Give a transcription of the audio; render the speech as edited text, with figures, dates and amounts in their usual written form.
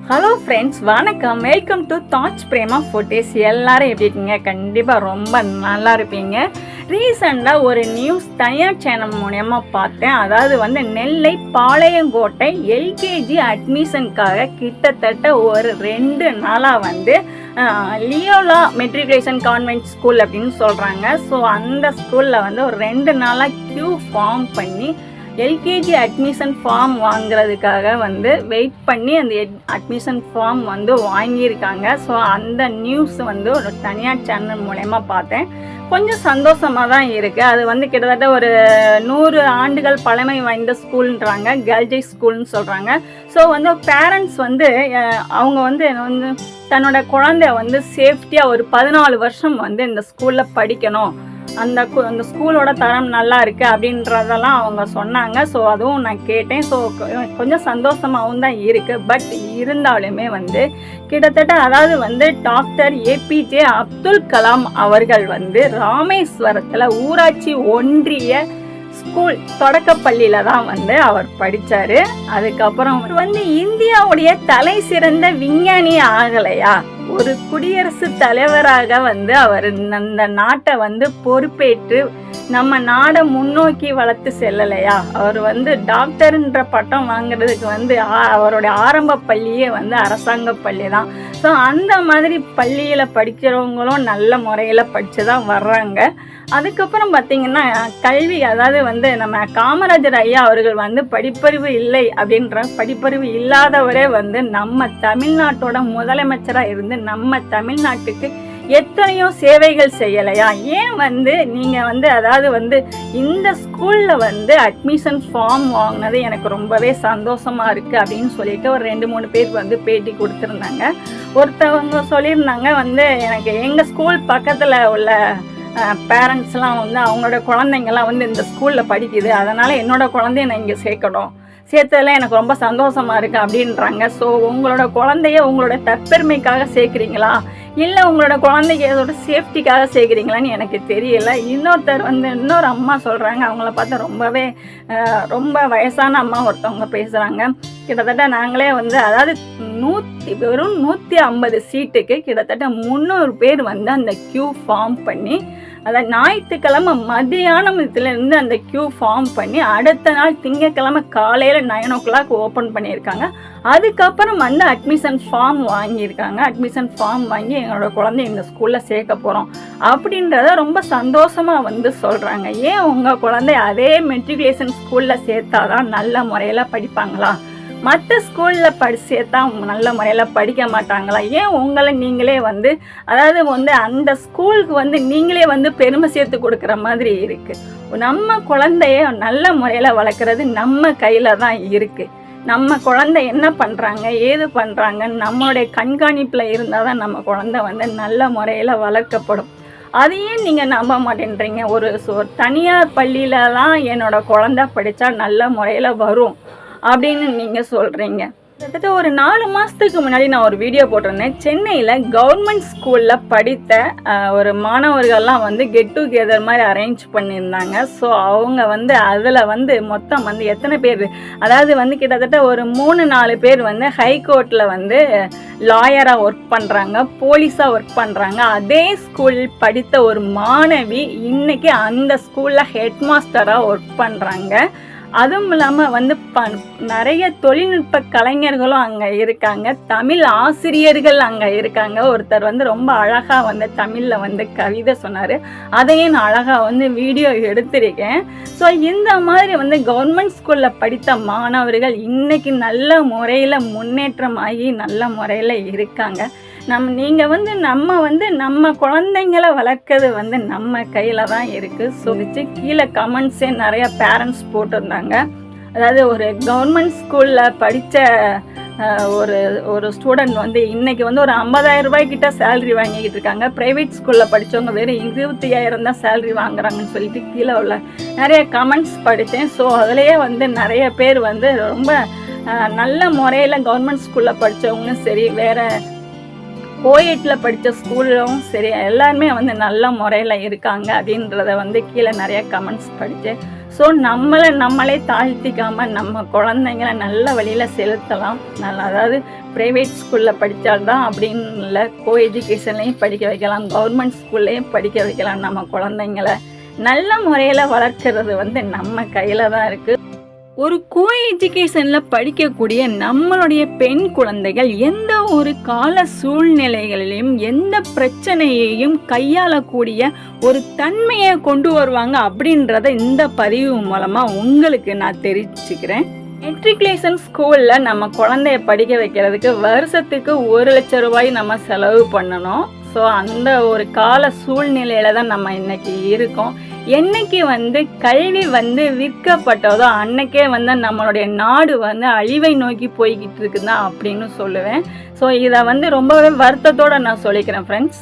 Hello friends, வணக்கம். Welcome to தாட்ச் Prema ஃபோட்டேஸ். எல்லாரும் எப்படி இருக்கீங்க? கண்டிப்பாக ரொம்ப நல்லா இருப்பீங்க. ரீசெண்டாக ஒரு நியூஸ் தனியார் சேனல் மூலயமா பார்த்தேன். அதாவது நெல்லை பாளையங்கோட்டை எல்கேஜி அட்மிஷனுக்காக கிட்டத்தட்ட ஒரு 2 நாளாக லியோலா மெட்ரிகுலேஷன் கான்வென்ட் ஸ்கூல் அப்படின்னு சொல்கிறாங்க. ஸோ அந்த ஸ்கூலில் ஒரு 2 நாளாக க்யூ ஃபார்ம் பண்ணி எல்கேஜி அட்மிஷன் ஃபார்ம் வாங்குறதுக்காக வெயிட் பண்ணி அந்த அட்மிஷன் ஃபார்ம் வாங்கியிருக்காங்க. ஸோ அந்த நியூஸ் ஒரு தனியார் சேனல் மூலயமா பார்த்தேன். கொஞ்சம் சந்தோஷமாக தான் இருக்குது. அது கிட்டத்தட்ட ஒரு 100 ஆண்டுகள் பழமை வாய்ந்த ஸ்கூல்ன்றாங்க, கேர்ள்ஸ் ஸ்கூல்னு சொல்கிறாங்க. ஸோ பேரண்ட்ஸ் அவங்க தன்னோட குழந்தைய சேஃப்டியாக ஒரு 14 வருஷம் இந்த ஸ்கூலில் படிக்கணும், அந்த ஸ்கூலோட தரம் நல்லா இருக்குது அப்படின்றதெல்லாம் அவங்க சொன்னாங்க. ஸோ அதுவும் நான் கேட்டேன். ஸோ கொஞ்சம் சந்தோஷமாகவும் தான் இருக்குது. பட் இருந்தாலுமே கிட்டத்தட்ட அதாவது டாக்டர் ஏபிஜே அப்துல் கலாம் அவர்கள் ராமேஸ்வரத்தில் ஊராட்சி ஒன்றிய ஸ்கூல் தொடக்கப்பள்ளியில தான் அவர் படித்தார். அதுக்கப்புறம் இந்தியாவுடைய தலை சிறந்த விஞ்ஞானி ஆகலையா, ஒரு குடியரசுத் தலைவராக அவர் அந்த நாட்டை பொறுப்பேற்று நம்ம நாடை முன்னோக்கி வளர்த்து செல்லலையா? அவர் டாக்டர்ன்ற பட்டம் வாங்குறதுக்கு அவருடைய ஆரம்ப பள்ளியே அரசாங்க பள்ளி தான். ஸோ அந்த மாதிரி பள்ளியில் படிக்கிறவங்களும் நல்ல முறையில் படித்து தான் வர்றாங்க. அதுக்கப்புறம் பார்த்திங்கன்னா கல்வி, அதாவது நம்ம காமராஜர் ஐயா அவர்கள் படிப்பறிவு இல்லை அப்படின்ற படிப்பறிவு இல்லாதவரே நம்ம தமிழ்நாட்டோட முதலமைச்சராக இருந்து நம்ம தமிழ்நாட்டுக்கு எத்தனையோ சேவைகள் செய்யலையா? ஏன் நீங்கள் அதாவது இந்த ஸ்கூலில் அட்மிஷன் ஃபார்ம் வாங்கினது எனக்கு ரொம்பவே சந்தோஷமாக இருக்குது அப்படின்னு சொல்லிட்டு ஒரு 2-3 பேர் பேட்டி கொடுத்துருந்தாங்க. ஒருத்தவங்க சொல்லியிருந்தாங்க எனக்கு எங்கள் ஸ்கூல் பக்கத்தில் உள்ள பேரண்ட்ஸ்லாம் அவங்களோட குழந்தைங்கள்லாம் இந்த ஸ்கூலில் படிக்குது, அதனால் என்னோடய குழந்தைய நான் இங்கே சேர்த்ததில் எனக்கு ரொம்ப சந்தோஷமாக இருக்குது அப்படின்றாங்க. ஸோ உங்களோட குழந்தைய உங்களோட தற்பெருமைக்காக சேர்க்குறீங்களா, இல்லை உங்களோட குழந்தைக்கு அதோட சேஃப்டிக்காக சேர்க்குறீங்களான்னு எனக்கு தெரியலை. இன்னொருத்தர் இன்னொரு அம்மா சொல்கிறாங்க. அவங்கள பார்த்தா ரொம்ப வயசான அம்மா ஒருத்தவங்க பேசுகிறாங்க. கிட்டத்தட்ட நாங்களே அதாவது வெறும் 150 சீட்டுக்கு கிட்டத்தட்ட 300 பேர் அந்த க்யூ ஃபார்ம் பண்ணி, அதாவது ஞாயிற்றுக்கிழமை மதியானத்துலேருந்து அந்த க்யூ ஃபார்ம் பண்ணி அடுத்த நாள் திங்கக்கிழமை காலையில் 9 o'clock ஓப்பன் பண்ணியிருக்காங்க. அதுக்கப்புறம் அட்மிஷன் ஃபார்ம் வாங்கியிருக்காங்க. அட்மிஷன் ஃபார்ம் வாங்கி எங்களோட குழந்தைய இந்த ஸ்கூலில் சேர்க்க போகிறோம் அப்படின்றத ரொம்ப சந்தோஷமாக சொல்கிறாங்க. ஏன் உங்கள் குழந்தைய அதே மெட்ரிகுலேஷன் ஸ்கூலில் சேர்த்தாதான் நல்ல முறையில் படிப்பாங்களா? மற்ற ஸ்கூலில் சேர்த்தா நல்ல முறையில் படிக்க மாட்டாங்களா? ஏன் உங்களை நீங்களே அதாவது அந்த ஸ்கூலுக்கு நீங்களே பெருமை சேர்த்து கொடுக்குற மாதிரி இருக்குது. நம்ம குழந்தைய நல்ல முறையில் வளர்க்குறது நம்ம கையில் தான் இருக்குது. நம்ம குழந்தை என்ன பண்ணுறாங்க, ஏது பண்ணுறாங்கன்னு நம்மளுடைய கண்காணிப்பில் இருந்தால் தான் நம்ம குழந்தை நல்ல முறையில் வளர்க்கப்படும். அதையே நீங்கள் நம்ப மாட்டேன்றீங்க. ஒரு தனியார் பள்ளியிலலாம் என்னோடய குழந்தை படித்தா நல்ல முறையில் வரும் அப்படின்னு நீங்கள் சொல்கிறீங்க. கிட்டத்தட்ட ஒரு 4 மாதத்துக்கு முன்னாடி நான் ஒரு வீடியோ போட்டிருந்தேன். சென்னையில் கவர்மெண்ட் ஸ்கூலில் படித்த ஒரு மாணவர்கள்லாம் கெட் டுகெதர் மாதிரி அரேஞ்ச் பண்ணியிருந்தாங்க. ஸோ அவங்க அதில் மொத்தம் எத்தனை பேர், அதாவது கிட்டத்தட்ட ஒரு 3-4 பேர் ஹைகோர்ட்டில் லாயராக ஒர்க் பண்ணுறாங்க, போலீஸாக ஒர்க் பண்ணுறாங்க. அதே ஸ்கூலில் படித்த ஒரு மாணவி இன்னைக்கு அந்த ஸ்கூலில் ஹெட் மாஸ்டராக ஒர்க் பண்ணுறாங்க. அதுவும் இல்லாமல் நிறைய தொழில்நுட்ப கலைஞர்களும் அங்கே இருக்காங்க, தமிழ் ஆசிரியர்கள் அங்கே இருக்காங்க. ஒருத்தர் ரொம்ப அழகாக தமிழில் கவிதை சொன்னார். அதையும் நான் அழகாக வீடியோ எடுத்திருக்கேன். ஸோ இந்த மாதிரி கவர்மெண்ட் ஸ்கூலில் படித்த மாணவர்கள் இன்றைக்கி நல்ல முறையில் முன்னேற்றமாகி நல்ல முறையில் இருக்காங்க. நீங்கள் நம்ம குழந்தைங்களை வளர்க்கறது நம்ம கையில் தான் இருக்குது. ஸோ கீழே கமெண்ட்ஸே நிறைய பேரண்ட்ஸ் போட்டிருந்தாங்க. அதாவது ஒரு கவர்மெண்ட் ஸ்கூலில் படித்த ஒரு ஸ்டூடெண்ட் இன்றைக்கி ஒரு 50,000 ரூபாய்க்கிட்ட சேல்ரி வாங்கிக்கிட்டு இருக்காங்க. ப்ரைவேட் ஸ்கூலில் படித்தவங்க வெறும் 25,000 தான் சேல்ரி வாங்குறாங்கன்னு சொல்லிட்டு கீழே உள்ள நிறைய கமெண்ட்ஸ் படித்தேன். ஸோ அதுலேயே நிறைய பேர் ரொம்ப நல்ல முறையில் கவர்மெண்ட் ஸ்கூலில் படித்தவங்களும் சரி, வேறு கோயட்டில் படித்த ஸ்கூலும் சரி, எல்லாருமே நல்ல முறையில் இருக்காங்க அப்படின்றத கீழே நிறைய கமெண்ட்ஸ் படித்தேன். ஸோ நம்மளே தாழ்த்திக்காமல் நம்ம குழந்தைங்கள நல்ல வழியில் செலுத்தலாம். அதாவது ப்ரைவேட் ஸ்கூலில் படித்தால்தான் அப்படின்னு இல்லை, கோ எஜுகேஷன்லேயும் படிக்க வைக்கலாம், கவர்மெண்ட் ஸ்கூல்லையும் படிக்க வைக்கலாம். நம்ம குழந்தைங்கள நல்ல முறையில் வளர்க்குறது நம்ம கையில் தான் இருக்குது. ஒரு கோ எஜுகேஷனில் படிக்கக்கூடிய நம்மளுடைய பெண் குழந்தைகள் எந்த ஒரு கால சூழ்நிலைகளிலும் எந்த பிரச்சனையையும் கையாளக்கூடிய ஒரு தன்மையை கொண்டு வருவாங்க அப்படின்றத இந்த பதிவு மூலமாக உங்களுக்கு நான் தெரிவிச்சுக்கிறேன். மெட்ரிகுலேஷன் ஸ்கூலில் நம்ம குழந்தைய படிக்க வைக்கிறதுக்கு வருஷத்துக்கு 1 லட்சம் ரூபாய் நம்ம செலவு பண்ணணும். ஸோ அந்த ஒரு கால சூழ்நிலையில தான் நம்ம இன்னைக்கு இருக்கோம். என்னைக்கு கல்வி விற்கப்பட்டதோ அன்னைக்கே நம்மளுடைய நாடு அழிவை நோக்கி போய்கிட்டு இருக்குதான் அப்படின்னு சொல்லுவேன். ஸோ இதை ரொம்பவே வருத்தத்தோடு நான் சொல்லிக்கிறேன் ஃப்ரெண்ட்ஸ்.